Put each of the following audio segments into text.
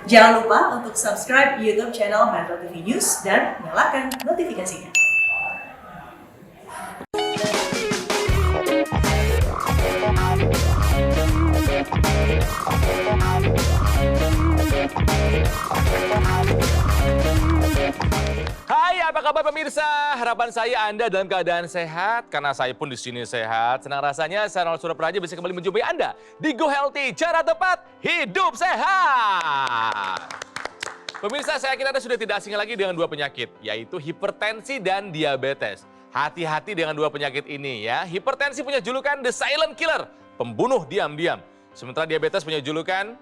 Jangan lupa untuk subscribe YouTube channel Metro TV News dan nyalakan notifikasinya. Hai, apa kabar pemirsa? Harapan saya Anda dalam keadaan sehat, karena saya pun di sini sehat. Senang rasanya saya Ronald Surapraja bisa kembali menjumpai Anda di Go Healthy, cara tepat hidup sehat. Pemirsa, saya kira Anda sudah tidak asing lagi dengan dua penyakit, yaitu hipertensi dan diabetes. Hati-hati dengan dua penyakit ini ya. Hipertensi punya julukan The Silent Killer, pembunuh diam-diam. Sementara diabetes punya julukan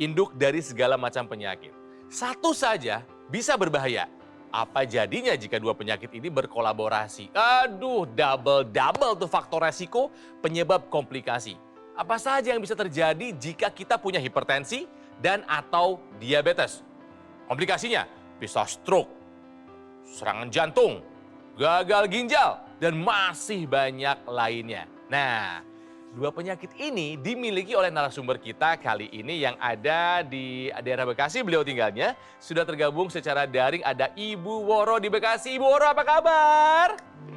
induk dari segala macam penyakit. Satu saja bisa berbahaya. Apa jadinya jika dua penyakit ini berkolaborasi? Aduh, double tuh faktor resiko penyebab komplikasi. Apa saja yang bisa terjadi jika kita punya hipertensi dan atau diabetes? Komplikasinya bisa stroke, serangan jantung, gagal ginjal, dan masih banyak lainnya. Nah, dua penyakit ini dimiliki oleh narasumber kita kali ini yang ada di daerah Bekasi, beliau tinggalnya. Sudah tergabung secara daring, ada Ibu Woro di Bekasi. Ibu Woro, apa kabar?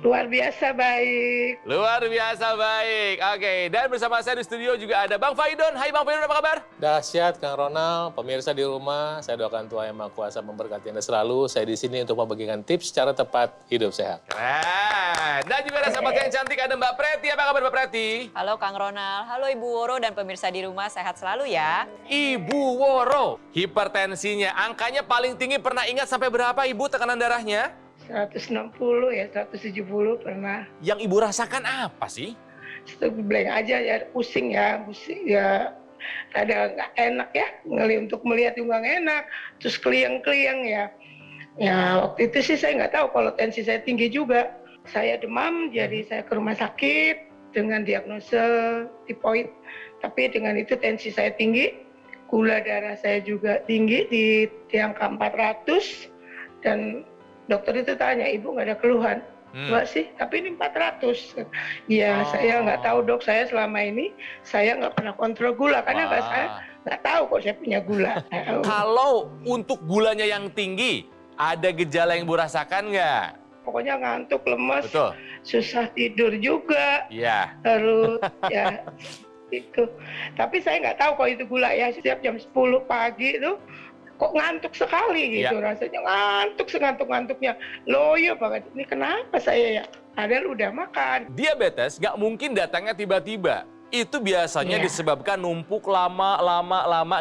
Luar biasa baik. Luar biasa baik. Oke, dan bersama saya di studio juga ada Bang Faidon. Hai Bang Faidon, apa kabar? Dahsyat, Kang Ronald, pemirsa di rumah, saya doakan Tuhan Yang Maha Kuasa memberkati Anda selalu. Saya di sini untuk membagikan tips cara tepat hidup sehat. Keren. Dan juga ada sahabat yang cantik, ada Mbak Preti. Apa kabar Mbak Preti? Halo Kang Ronald, halo Ibu Woro dan pemirsa di rumah, sehat selalu ya. Ibu Woro, hipertensinya angkanya paling tinggi, pernah ingat sampai berapa Ibu tekanan darahnya? 160 ya, 170 pernah. Yang Ibu rasakan apa sih? Blank aja ya, pusing ya. Ada nggak enak ya, untuk melihat juga nggak enak. Terus kliang-kliang ya. Ya waktu itu sih saya nggak tahu kalau tensi saya tinggi juga. Saya demam, jadi saya ke rumah sakit dengan diagnosa tipoid. Tapi dengan itu tensi saya tinggi, gula darah saya juga tinggi di angka 400 dan dokter itu tanya, Ibu nggak ada keluhan? Enggak sih, tapi ini 400. Ya, saya nggak tahu dok, saya selama ini saya nggak pernah kontrol gula karena saya nggak tahu kok saya punya gula. Kalau untuk gulanya yang tinggi, ada gejala yang Ibu rasakan nggak? Pokoknya ngantuk, lemes, Betul. susah tidur juga. Iya. Terus ya itu. Tapi saya nggak tahu kalau itu gula ya. Setiap jam 10 pagi itu kok ngantuk sekali gitu, rasanya ngantuk segantuk-ngantuknya. Loyo banget, ini kenapa saya ya? Padahal udah makan. Diabetes nggak mungkin datangnya tiba-tiba. Itu biasanya disebabkan numpuk lama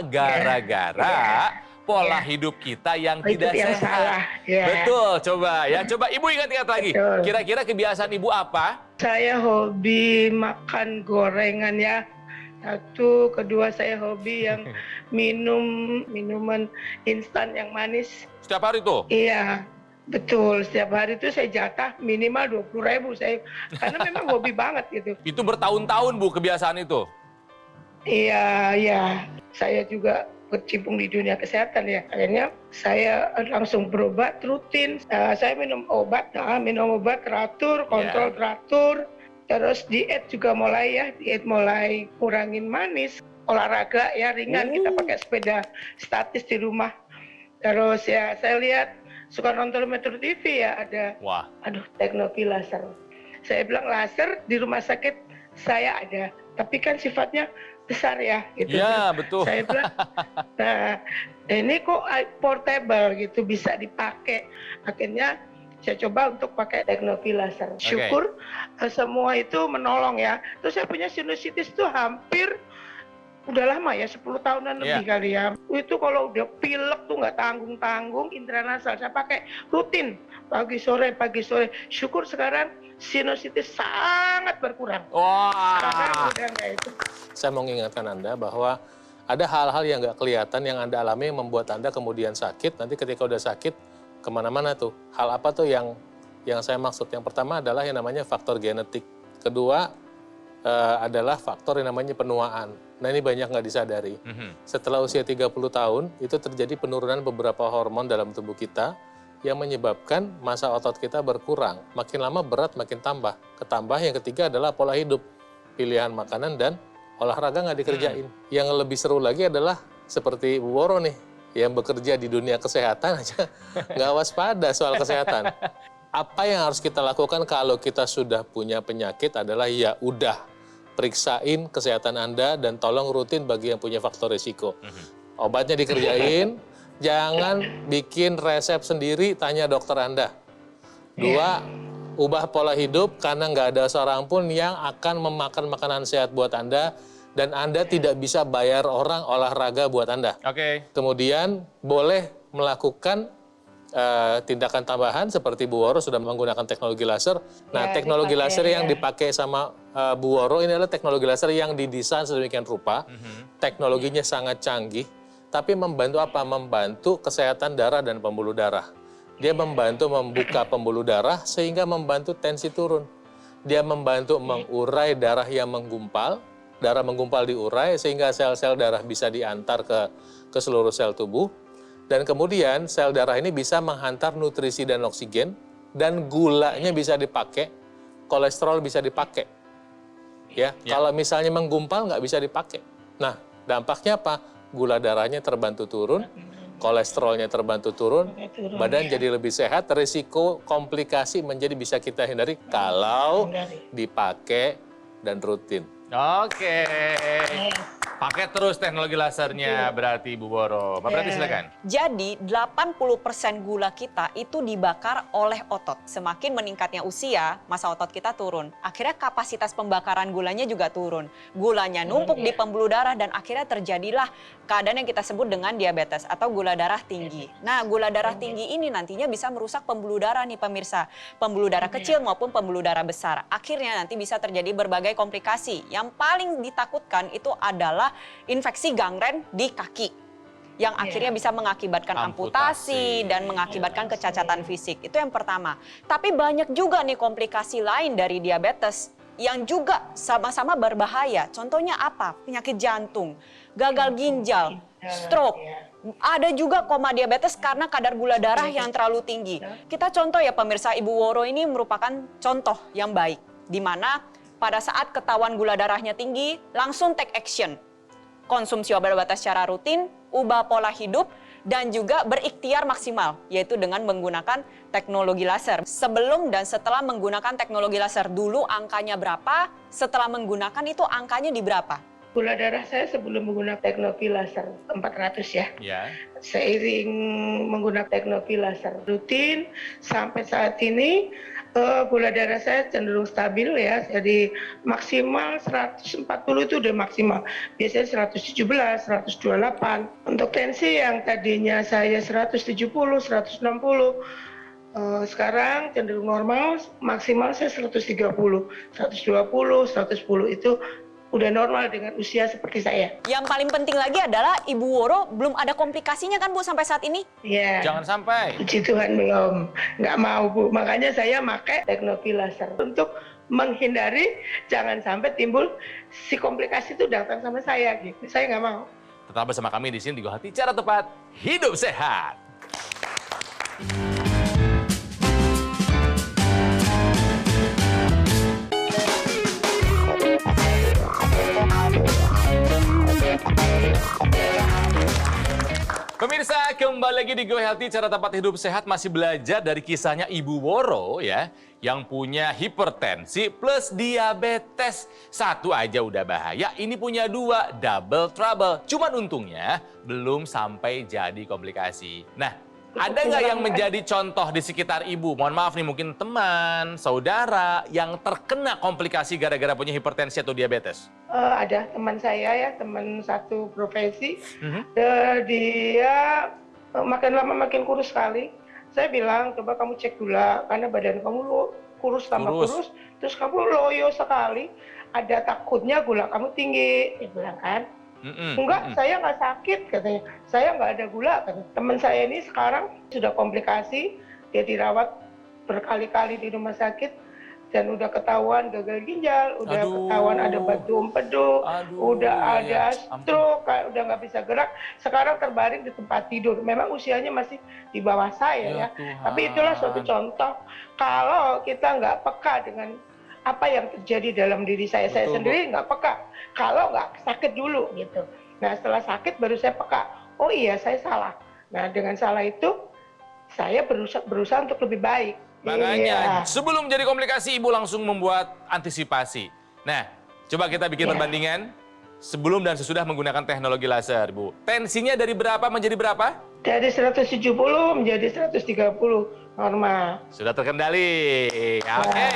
gara-gara pola hidup kita yang tidak yang sehat. salah. Ya. Betul, coba ya. Coba Ibu ingat-ingat lagi. Betul. Kira-kira kebiasaan Ibu apa? Saya hobi makan gorengan ya. Satu, kedua saya hobi yang minuman instan yang manis. Setiap hari tuh? Iya, betul. Setiap hari itu saya jatah minimal 20.000 saya, karena memang hobi banget gitu. Itu bertahun-tahun Bu kebiasaan itu? Iya. Saya juga berkecimpung di dunia kesehatan ya. Akhirnya saya langsung berobat rutin. Saya minum obat teratur, kontrol teratur. Terus diet juga mulai mulai kurangin manis, olahraga ya ringan, kita pakai sepeda statis di rumah. Terus ya saya lihat suka nonton Metro TV ya, ada teknologi laser. Saya bilang laser di rumah sakit saya ada, tapi kan sifatnya besar ya gitu. Iya, betul. Saya bilang, nah ini kok portable gitu, bisa dipakai. Akhirnya saya coba untuk pakai teknologi laser. Syukur semua itu menolong ya. Terus saya punya sinusitis itu hampir udah lama ya, 10 tahunan lebih kali ya. Itu kalau udah pilek tuh nggak tanggung-tanggung, intranasal saya pakai rutin pagi sore. Syukur sekarang sinusitis sangat berkurang. Sekarang udah nggak itu. Saya mau mengingatkan Anda bahwa ada hal-hal yang nggak kelihatan yang Anda alami yang membuat Anda kemudian sakit. Nanti ketika udah sakit, kemana-mana tuh. Hal apa tuh yang saya maksud? Yang pertama adalah yang namanya faktor genetik. Kedua adalah faktor yang namanya penuaan. Nah ini banyak nggak disadari. Setelah usia 30 tahun, itu terjadi penurunan beberapa hormon dalam tubuh kita yang menyebabkan massa otot kita berkurang. Makin lama berat makin tambah. Ketambah yang ketiga adalah pola hidup. Pilihan makanan dan olahraga nggak dikerjain. Yang lebih seru lagi adalah seperti Bu Woro nih, yang bekerja di dunia kesehatan aja nggak waspada soal kesehatan. Apa yang harus kita lakukan kalau kita sudah punya penyakit adalah ya udah periksain kesehatan Anda dan tolong rutin bagi yang punya faktor risiko. Obatnya dikerjain, jangan bikin resep sendiri, tanya dokter Anda. 2, ubah pola hidup karena nggak ada seorang pun yang akan memakan makanan sehat buat Anda dan Anda tidak bisa bayar orang olahraga buat Anda. Kemudian boleh melakukan tindakan tambahan seperti Bu Woro sudah menggunakan teknologi laser. Nah, teknologi laser yang dipakai sama Bu Woro ini adalah teknologi laser yang didesain sedemikian rupa. Teknologinya sangat canggih, tapi membantu apa? Membantu kesehatan darah dan pembuluh darah. Dia membantu membuka pembuluh darah sehingga membantu tensi turun. Dia membantu mengurai darah yang menggumpal. Darah menggumpal diurai sehingga sel-sel darah bisa diantar ke seluruh sel tubuh. Dan kemudian sel darah ini bisa menghantar nutrisi dan oksigen, dan gulanya bisa dipakai, kolesterol bisa dipakai. Ya. Kalau misalnya menggumpal nggak bisa dipakai. Nah, dampaknya apa? Gula darahnya terbantu turun, kolesterolnya terbantu turun, badan jadi lebih sehat, risiko komplikasi menjadi bisa kita hindari kalau dipakai dan rutin. Pakai terus teknologi lasernya berarti Bu Woro. Mbak Prati silakan. Jadi 80% gula kita itu dibakar oleh otot. Semakin meningkatnya usia, masa otot kita turun. Akhirnya kapasitas pembakaran gulanya juga turun. Gulanya numpuk di pembuluh darah dan akhirnya terjadilah keadaan yang kita sebut dengan diabetes atau gula darah tinggi. Nah, gula darah tinggi ini nantinya bisa merusak pembuluh darah nih pemirsa. Pembuluh darah kecil maupun pembuluh darah besar. Akhirnya nanti bisa terjadi berbagai komplikasi. Yang paling ditakutkan itu adalah infeksi gangren di kaki yang akhirnya bisa mengakibatkan amputasi dan mengakibatkan kecacatan fisik. Itu yang pertama. Tapi banyak juga nih komplikasi lain dari diabetes yang juga sama-sama berbahaya. Contohnya apa? Penyakit jantung, gagal ginjal, stroke. Ada juga koma diabetes karena kadar gula darah yang terlalu tinggi. Kita contoh ya pemirsa, Ibu Woro ini merupakan contoh yang baik. Di mana pada saat ketahuan gula darahnya tinggi, langsung take action. Konsumsi obat-obatan secara rutin, ubah pola hidup, dan juga berikhtiar maksimal, yaitu dengan menggunakan teknologi laser. Sebelum dan setelah menggunakan teknologi laser, dulu angkanya berapa, setelah menggunakan itu angkanya di berapa? Gula darah saya sebelum menggunakan teknologi laser 400 ya. Seiring menggunakan teknologi laser rutin, sampai saat ini gula darah saya cenderung stabil ya, jadi maksimal 140 itu udah maksimal. Biasanya 117, 128. Untuk tensi yang tadinya saya 170, 160, sekarang cenderung normal, maksimal saya 130, 120, 110 itu udah normal dengan usia seperti saya. Yang paling penting lagi adalah Ibu Woro belum ada komplikasinya kan Bu sampai saat ini? Iya. Jangan sampai. Puji Tuhan belum. Nggak mau Bu. Makanya saya pakai teknologi laser untuk menghindari jangan sampai timbul si komplikasi itu datang sama saya gitu. Saya nggak mau. Tetap bersama kami di sini di Gohati Cara Tepat Hidup Sehat. Pemirsa, kembali lagi di Go Healthy Cara Tepat Hidup Sehat, masih belajar dari kisahnya Ibu Woro ya, yang punya hipertensi plus diabetes. Satu aja udah bahaya, ini punya dua, double trouble. Cuman untungnya belum sampai jadi komplikasi. Nah, ada nggak yang menjadi contoh di sekitar Ibu? Mohon maaf nih, mungkin teman, saudara yang terkena komplikasi gara-gara punya hipertensi atau diabetes? Ada teman saya ya, teman satu profesi. Dia makin lama makin kurus sekali. Saya bilang, coba kamu cek gula, karena badan kamu kurus tambah kurus. Terus kamu loyo sekali, ada takutnya gula kamu tinggi. Dia bilang kan. Enggak, saya nggak sakit katanya. Saya nggak ada gula katanya. Teman saya ini sekarang sudah komplikasi, dia dirawat berkali-kali di rumah sakit dan udah ketahuan gagal ginjal, udah ketahuan ada batu empedu, udah ada stroke, udah nggak bisa gerak. Sekarang terbaring di tempat tidur. Memang usianya masih di bawah saya ya. Tapi itulah suatu contoh kalau kita nggak peka dengan apa yang terjadi dalam diri saya. Saya sendiri nggak peka kalau nggak sakit dulu gitu. Nah setelah sakit baru saya peka, oh iya saya salah. Nah, dengan salah itu saya berusaha untuk lebih baik. Makanya Iya. sebelum jadi komplikasi Ibu langsung membuat antisipasi. Nah, coba kita bikin Iya. perbandingan sebelum dan sesudah menggunakan teknologi laser, Bu. Tensinya dari berapa menjadi berapa? Dari 170 menjadi 130 normal. Sudah terkendali. Oke.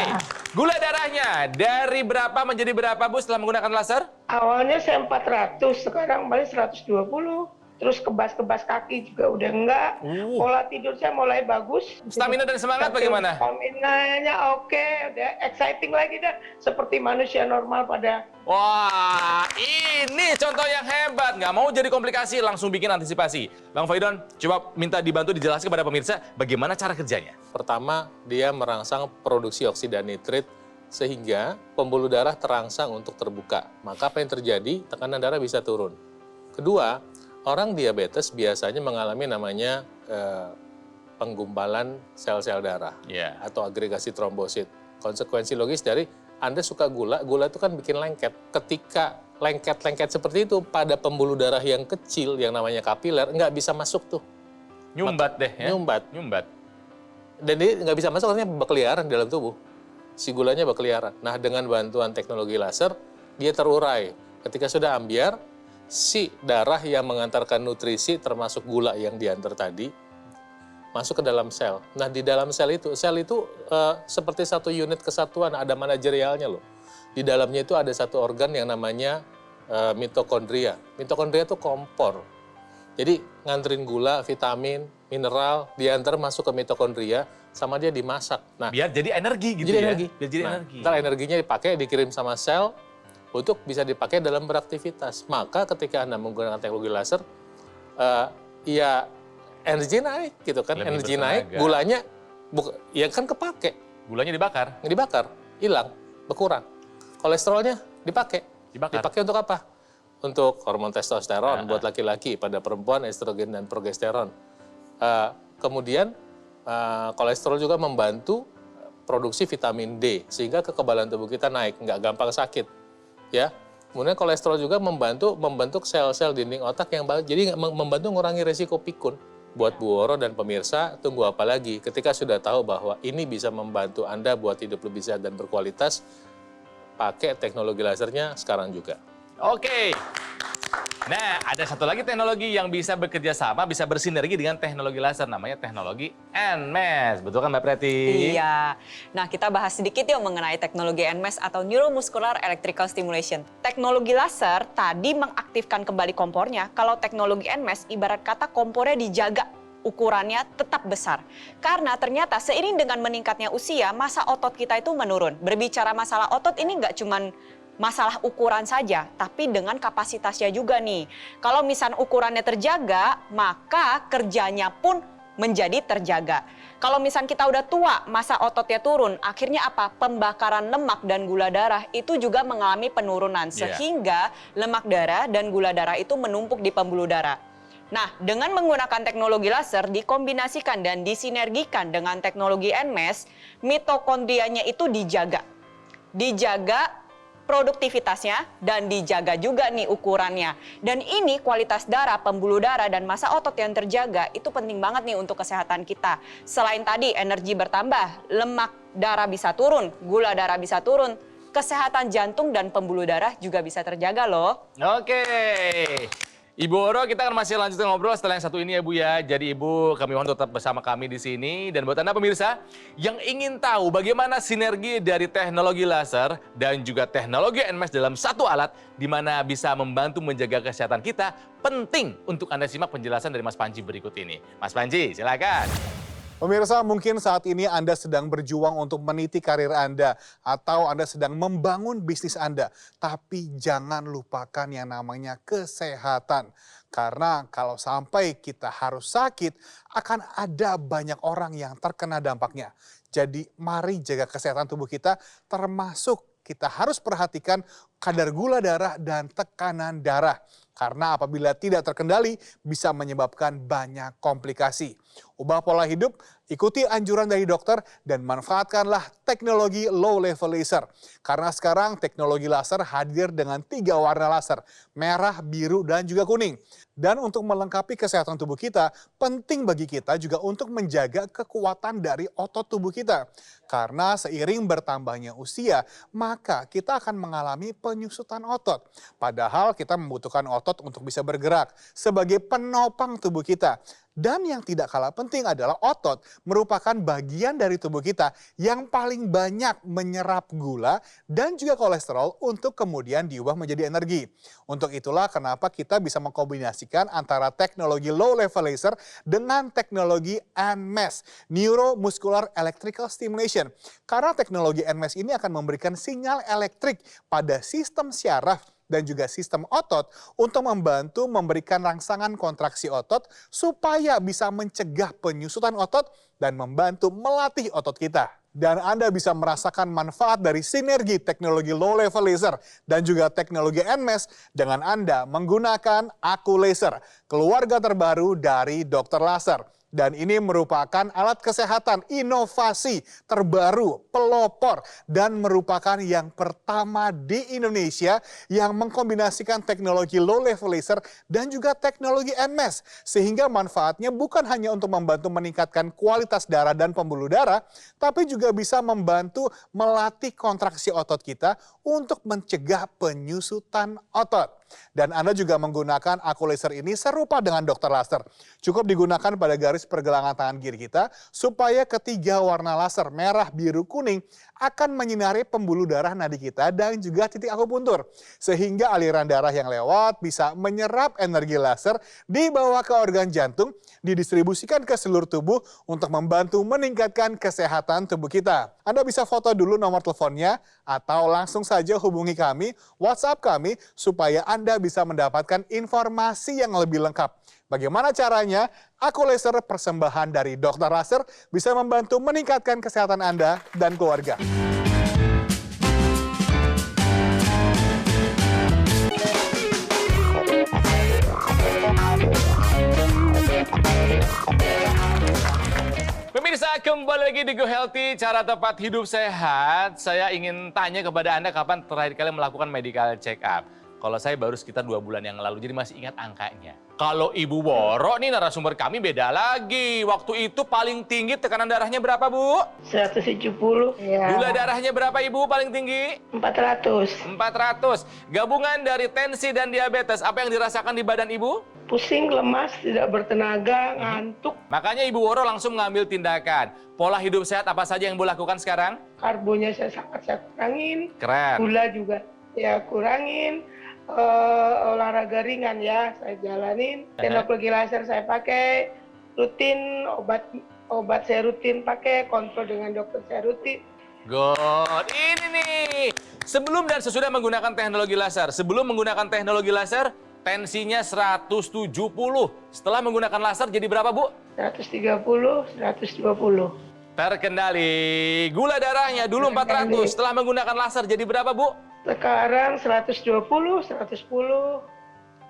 Gula darahnya dari berapa menjadi berapa, Bu, setelah menggunakan laser? Awalnya saya 400, sekarang paling 120. Terus kebas-kebas kaki juga udah enggak. Pola tidur saya mulai bagus. Stamina dan semangat bagaimana? Staminanya oke, udah exciting lagi dah. Seperti manusia normal pada. Wah, ini contoh yang hebat. Nggak mau jadi komplikasi, langsung bikin antisipasi. Bang Faidon, coba minta dibantu dijelaskan kepada pemirsa bagaimana cara kerjanya. Pertama, dia merangsang produksi oksida nitrit sehingga pembuluh darah terangsang untuk terbuka. Maka apa yang terjadi? Tekanan darah bisa turun. Kedua, orang diabetes biasanya mengalami namanya penggumpalan sel-sel darah atau agregasi trombosit. Konsekuensi logis dari Anda suka gula, gula itu kan bikin lengket. Ketika lengket-lengket seperti itu pada pembuluh darah yang kecil yang namanya kapiler nggak bisa masuk tuh. Nyumbat deh ya. Nyumbat. Dan dia nggak bisa masuk, artinya berkeliaran di dalam tubuh. Si gulanya berkeliaran. Nah, dengan bantuan teknologi laser, dia terurai. Ketika sudah ambiar, si darah yang mengantarkan nutrisi termasuk gula yang diantar tadi, masuk ke dalam sel. Nah, di dalam sel itu seperti satu unit kesatuan, ada manajerialnya loh. Di dalamnya itu ada satu organ yang namanya mitokondria. Mitokondria itu kompor. Jadi nganterin gula, vitamin, mineral, diantar masuk ke mitokondria, sama dia dimasak. Nah, Biar jadi energi gitu jadi ya. energi. Biar jadi Nah, energi. ntar energinya dipakai, dikirim sama sel untuk bisa dipakai dalam beraktivitas. Maka ketika Anda menggunakan teknologi laser, ya energi naik gitu kan. Lebih Energi bertenaga. naik, gulanya ya kan kepake, Gulanya dibakar. dibakar, hilang, berkurang. Kolesterolnya dipakai. Dibakar. Dipakai untuk apa? Untuk hormon testosteron buat laki-laki, pada perempuan estrogen dan progesteron. Kemudian kolesterol juga membantu produksi vitamin D sehingga kekebalan tubuh kita naik, nggak gampang sakit, ya. Kemudian kolesterol juga membentuk sel-sel dinding otak yang jadi membantu mengurangi resiko pikun. Buat Bu Woro dan pemirsa, tunggu apa lagi? Ketika sudah tahu bahwa ini bisa membantu Anda buat hidup lebih sehat dan berkualitas, pakai teknologi lasernya sekarang juga. Oke. Nah, ada satu lagi teknologi yang bisa bekerja sama, bisa bersinergi dengan teknologi laser, namanya teknologi NMES. Betul kan Mbak Preti? Iya. Nah, kita bahas sedikit yuk mengenai teknologi NMES atau Neuromuscular Electrical Stimulation. Teknologi laser tadi mengaktifkan kembali kompornya. Kalau teknologi NMES ibarat kata kompornya dijaga, ukurannya tetap besar. Karena ternyata seiring dengan meningkatnya usia, massa otot kita itu menurun. Berbicara masalah otot ini nggak cuman masalah ukuran saja, tapi dengan kapasitasnya juga nih. Kalau misal ukurannya terjaga, maka kerjanya pun menjadi terjaga. Kalau misal kita udah tua, massa ototnya turun, akhirnya apa? Pembakaran lemak dan gula darah itu juga mengalami penurunan, sehingga lemak darah dan gula darah itu menumpuk di pembuluh darah. Nah, dengan menggunakan teknologi laser dikombinasikan dan disinergikan dengan teknologi NMES, mitokondrianya itu dijaga produktivitasnya dan dijaga juga nih ukurannya. Dan ini kualitas darah, pembuluh darah dan massa otot yang terjaga itu penting banget nih untuk kesehatan kita. Selain tadi energi bertambah, lemak darah bisa turun, gula darah bisa turun, kesehatan jantung dan pembuluh darah juga bisa terjaga loh. Oke. Ibu Woro, kita akan masih lanjut ngobrol setelah yang satu ini ya Bu ya. Jadi Ibu, kami mohon tetap bersama kami di sini. Dan buat Anda pemirsa yang ingin tahu bagaimana sinergi dari teknologi laser dan juga teknologi NMES dalam satu alat di mana bisa membantu menjaga kesehatan kita, penting untuk Anda simak penjelasan dari Mas Panji berikut ini. Mas Panji, silakan. Pemirsa, mungkin saat ini Anda sedang berjuang untuk meniti karir Anda atau Anda sedang membangun bisnis Anda. Tapi jangan lupakan yang namanya kesehatan. Karena kalau sampai kita harus sakit, akan ada banyak orang yang terkena dampaknya. Jadi mari jaga kesehatan tubuh kita, termasuk kita harus perhatikan kadar gula darah dan tekanan darah. Karena apabila tidak terkendali bisa menyebabkan banyak komplikasi. Ubah pola hidup, Ikuti anjuran dari dokter dan manfaatkanlah teknologi low level laser. Karena sekarang teknologi laser hadir dengan 3 warna laser, merah, biru, dan juga kuning. Dan untuk melengkapi kesehatan tubuh kita, penting bagi kita juga untuk menjaga kekuatan dari otot tubuh kita. Karena seiring bertambahnya usia, maka kita akan mengalami penyusutan otot. Padahal kita membutuhkan otot untuk bisa bergerak sebagai penopang tubuh kita. Dan yang tidak kalah penting adalah otot merupakan bagian dari tubuh kita yang paling banyak menyerap gula dan juga kolesterol untuk kemudian diubah menjadi energi. Untuk itulah kenapa kita bisa mengkombinasikan antara teknologi low level laser dengan teknologi NMES, Neuromuscular Electrical Stimulation. Karena teknologi NMES ini akan memberikan sinyal elektrik pada sistem syaraf dan juga sistem otot untuk membantu memberikan rangsangan kontraksi otot supaya bisa mencegah penyusutan otot dan membantu melatih otot kita. Dan Anda bisa merasakan manfaat dari sinergi teknologi low level laser dan juga teknologi NMES dengan Anda menggunakan Aku Laser, keluarga terbaru dari Dokter Laser. Dan ini merupakan alat kesehatan inovasi terbaru, pelopor, dan merupakan yang pertama di Indonesia yang mengkombinasikan teknologi low level laser dan juga teknologi NMES. Sehingga manfaatnya bukan hanya untuk membantu meningkatkan kualitas darah dan pembuluh darah, tapi juga bisa membantu melatih kontraksi otot kita untuk mencegah penyusutan otot. Dan Anda juga menggunakan Aku Laser ini serupa dengan Dokter Laser. Cukup digunakan pada garis pergelangan tangan kiri kita supaya ketiga warna laser merah, biru, kuning akan menyinari pembuluh darah nadi kita dan juga titik akupuntur. Sehingga aliran darah yang lewat bisa menyerap energi laser dibawa ke organ jantung, didistribusikan ke seluruh tubuh untuk membantu meningkatkan kesehatan tubuh kita. Anda bisa foto dulu nomor teleponnya atau langsung saja hubungi kami, WhatsApp kami, supaya Anda bisa mendapatkan informasi yang lebih lengkap. Bagaimana caranya? Aku Laser persembahan dari Dokter Laser bisa membantu meningkatkan kesehatan Anda dan keluarga. Pemirsa, kembali lagi di Go Healthy, cara tepat hidup sehat. Saya ingin tanya kepada Anda kapan terakhir kali melakukan medical check up. Kalau saya baru sekitar 2 bulan yang lalu, jadi masih ingat angkanya. Kalau Ibu Woro nih narasumber kami beda lagi. Waktu itu paling tinggi tekanan darahnya berapa, Bu? 170 ya. Gula darahnya berapa, Ibu, paling tinggi? 400. 400. Gabungan dari tensi dan diabetes, apa yang dirasakan di badan Ibu? Pusing, lemas, tidak bertenaga, ngantuk. Makanya Ibu Woro langsung mengambil tindakan. Pola hidup sehat apa saja yang Ibu lakukan sekarang? Karbonya saya kurangin. Keren. Gula juga ya kurangin. Olahraga ringan ya saya jalanin. Teknologi laser saya pakai rutin, obat saya rutin pakai, kontrol dengan dokter saya rutin. Good. Ini nih. Sebelum dan sesudah menggunakan teknologi laser. Sebelum menggunakan teknologi laser, tensinya 170. Setelah menggunakan laser jadi berapa, Bu? 130, 120. Terkendali. Gula darahnya dulu 400. Setelah menggunakan laser jadi berapa, Bu? Sekarang 120, 110.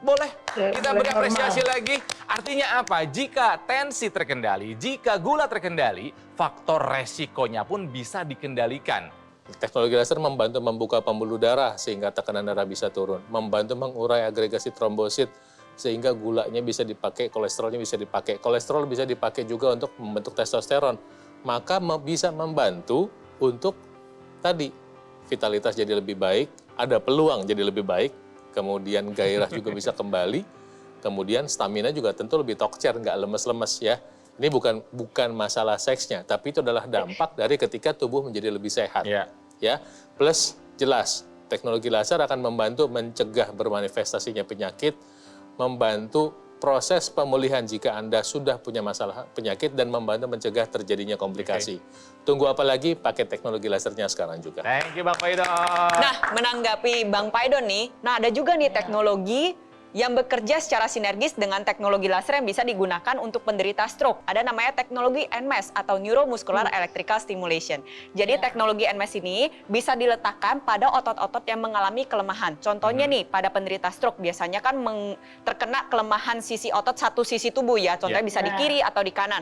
Boleh. Ya, Kita boleh berapresiasi normal. lagi. Artinya apa? Jika tensi terkendali, jika gula terkendali, faktor resikonya pun bisa dikendalikan. Teknologi laser membantu membuka pembuluh darah sehingga tekanan darah bisa turun, membantu mengurai agregasi trombosit sehingga gulanya bisa dipakai, kolesterolnya bisa dipakai. Kolesterol bisa dipakai juga untuk membentuk testosteron. Maka bisa membantu untuk tadi vitalitas jadi lebih baik, ada peluang jadi lebih baik, kemudian gairah juga bisa kembali, kemudian stamina juga tentu lebih tokcer, nggak lemes-lemes ya. Ini bukan masalah seksnya, tapi itu adalah dampak dari ketika tubuh menjadi lebih sehat. Ya, plus jelas teknologi laser akan membantu mencegah bermanifestasinya penyakit, membantu proses pemulihan jika Anda sudah punya masalah penyakit dan membantu mencegah terjadinya komplikasi. Tunggu apa lagi? Pakai teknologi lasernya sekarang juga. Thank you, Bang Paidon. Nah, menanggapi Bang Paidon nih, nah ada juga nih teknologi yang bekerja secara sinergis dengan teknologi laser yang bisa digunakan untuk penderita stroke. Ada namanya teknologi NMES atau Neuromuscular Electrical Stimulation. Jadi teknologi NMES ini bisa diletakkan pada otot-otot yang mengalami kelemahan. Contohnya nih, pada penderita stroke biasanya kan terkena kelemahan sisi otot satu sisi tubuh ya. Contohnya bisa di kiri atau di kanan.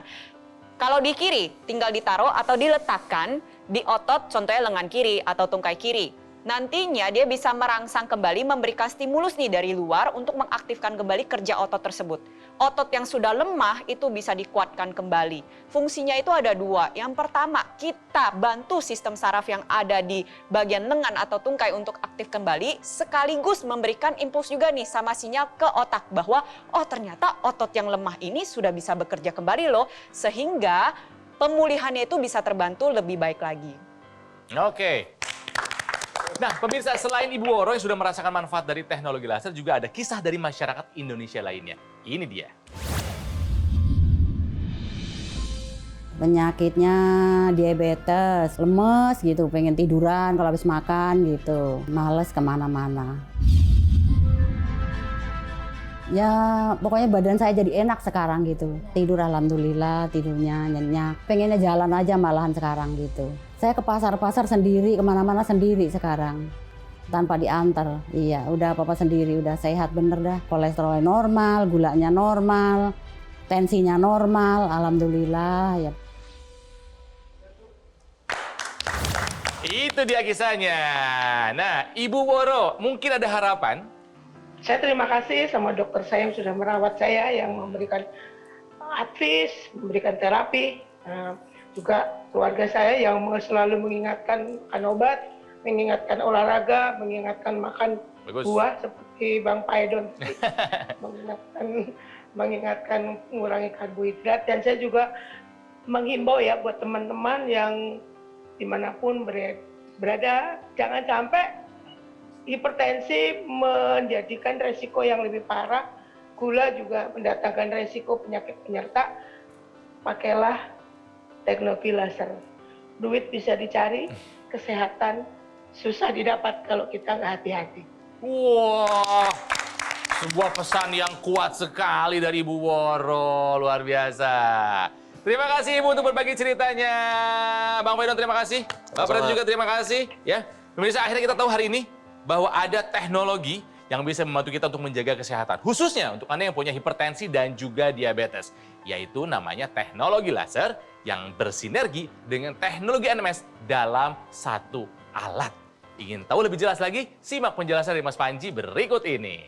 Kalau di kiri, tinggal ditaruh atau diletakkan di otot, contohnya lengan kiri atau tungkai kiri. Nantinya dia bisa merangsang kembali, memberikan stimulus nih dari luar untuk mengaktifkan kembali kerja otot tersebut. Otot yang sudah lemah itu bisa dikuatkan kembali. Fungsinya itu ada dua. Yang pertama, kita bantu sistem saraf yang ada di bagian lengan atau tungkai untuk aktif kembali, sekaligus memberikan impuls juga nih sama sinyal ke otak bahwa oh ternyata otot yang lemah ini sudah bisa bekerja kembali loh, sehingga pemulihannya itu bisa terbantu lebih baik lagi. Oke. Nah, pemirsa, selain Ibu Woro yang sudah merasakan manfaat dari teknologi laser, juga ada kisah dari masyarakat Indonesia lainnya. Ini dia. Penyakitnya diabetes, lemes gitu, pengen tiduran kalau habis makan gitu, males kemana-mana. Ya pokoknya badan saya jadi enak sekarang gitu, tidur alhamdulillah, tidurnya nyenyak, pengennya jalan aja malahan sekarang gitu. Saya ke pasar-pasar sendiri, kemana-mana sendiri sekarang, tanpa diantar. Iya, udah apa-apa sendiri, udah sehat bener dah. Kolesterolnya normal, gulanya normal, tensinya normal, alhamdulillah ya. Itu dia kisahnya. Nah, Ibu Woro, mungkin ada harapan? Saya terima kasih sama dokter saya yang sudah merawat saya, yang memberikan advice, memberikan terapi. Juga keluarga saya yang selalu mengingatkan makan obat, mengingatkan olahraga, mengingatkan makan buah seperti Bang Paedon, mengingatkan mengurangi karbohidrat. Dan saya juga menghimbau ya buat teman-teman yang dimanapun berada, jangan sampai hipertensi menjadikan resiko yang lebih parah, gula juga mendatangkan resiko penyakit penyerta. Pakailah teknologi laser. Duit bisa dicari, kesehatan susah didapat kalau kita nggak hati-hati. Wah, sebuah pesan yang kuat sekali dari Ibu Woro, luar biasa. Terima kasih Ibu untuk berbagi ceritanya. Bang Paedon terima kasih. Pak Pret juga terima kasih. Ya, pemirsa, akhirnya kita tahu hari ini bahwa ada teknologi yang bisa membantu kita untuk menjaga kesehatan. Khususnya untuk Anda yang punya hipertensi dan juga diabetes. Yaitu namanya teknologi laser yang bersinergi dengan teknologi NMS dalam satu alat. Ingin tahu lebih jelas lagi? Simak penjelasan dari Mas Panji berikut ini.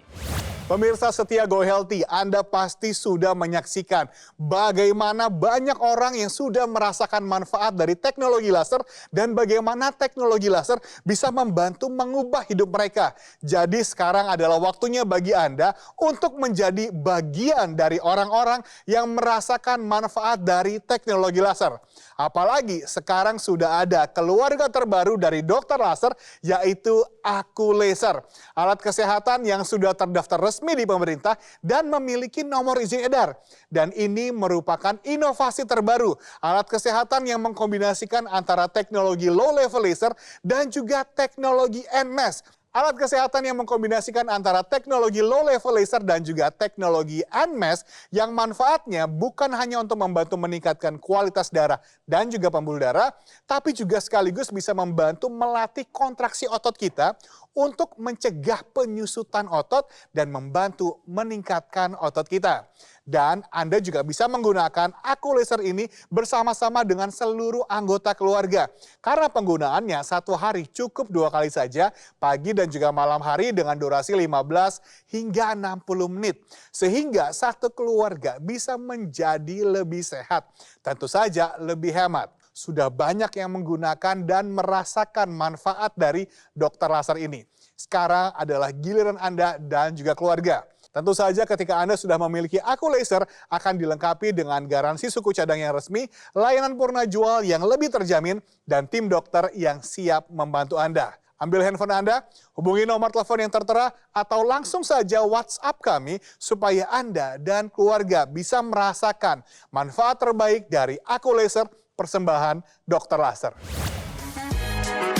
Pemirsa setia Go Healthy, Anda pasti sudah menyaksikan bagaimana banyak orang yang sudah merasakan manfaat dari teknologi laser dan bagaimana teknologi laser bisa membantu mengubah hidup mereka. Jadi sekarang adalah waktunya bagi Anda untuk menjadi bagian dari orang-orang yang merasakan manfaat dari teknologi laser. Apalagi sekarang sudah ada keluarga terbaru dari dokter laser, yaitu Aku Laser. Alat kesehatan yang sudah terdaftar resmi di pemerintah dan memiliki nomor izin edar. Dan ini merupakan inovasi terbaru, alat kesehatan yang mengkombinasikan antara teknologi low level laser dan juga teknologi NMES. Alat kesehatan yang mengkombinasikan antara teknologi low level laser dan juga teknologi NMES yang manfaatnya bukan hanya untuk membantu meningkatkan kualitas darah dan juga pembuluh darah, tapi juga sekaligus bisa membantu melatih kontraksi otot kita untuk mencegah penyusutan otot dan membantu meningkatkan otot kita. Dan Anda juga bisa menggunakan Aku Laser ini bersama-sama dengan seluruh anggota keluarga. Karena penggunaannya satu hari cukup 2 kali saja, pagi dan juga malam hari dengan durasi 15 hingga 60 menit. Sehingga satu keluarga bisa menjadi lebih sehat. Tentu saja lebih hemat. Sudah banyak yang menggunakan dan merasakan manfaat dari dokter laser ini. Sekarang adalah giliran Anda dan juga keluarga. Tentu saja ketika Anda sudah memiliki Aku Laser akan dilengkapi dengan garansi suku cadang yang resmi, layanan purna jual yang lebih terjamin, dan tim dokter yang siap membantu Anda. Ambil handphone Anda, hubungi nomor telepon yang tertera, atau langsung saja WhatsApp kami supaya Anda dan keluarga bisa merasakan manfaat terbaik dari Aku Laser persembahan dokter laser.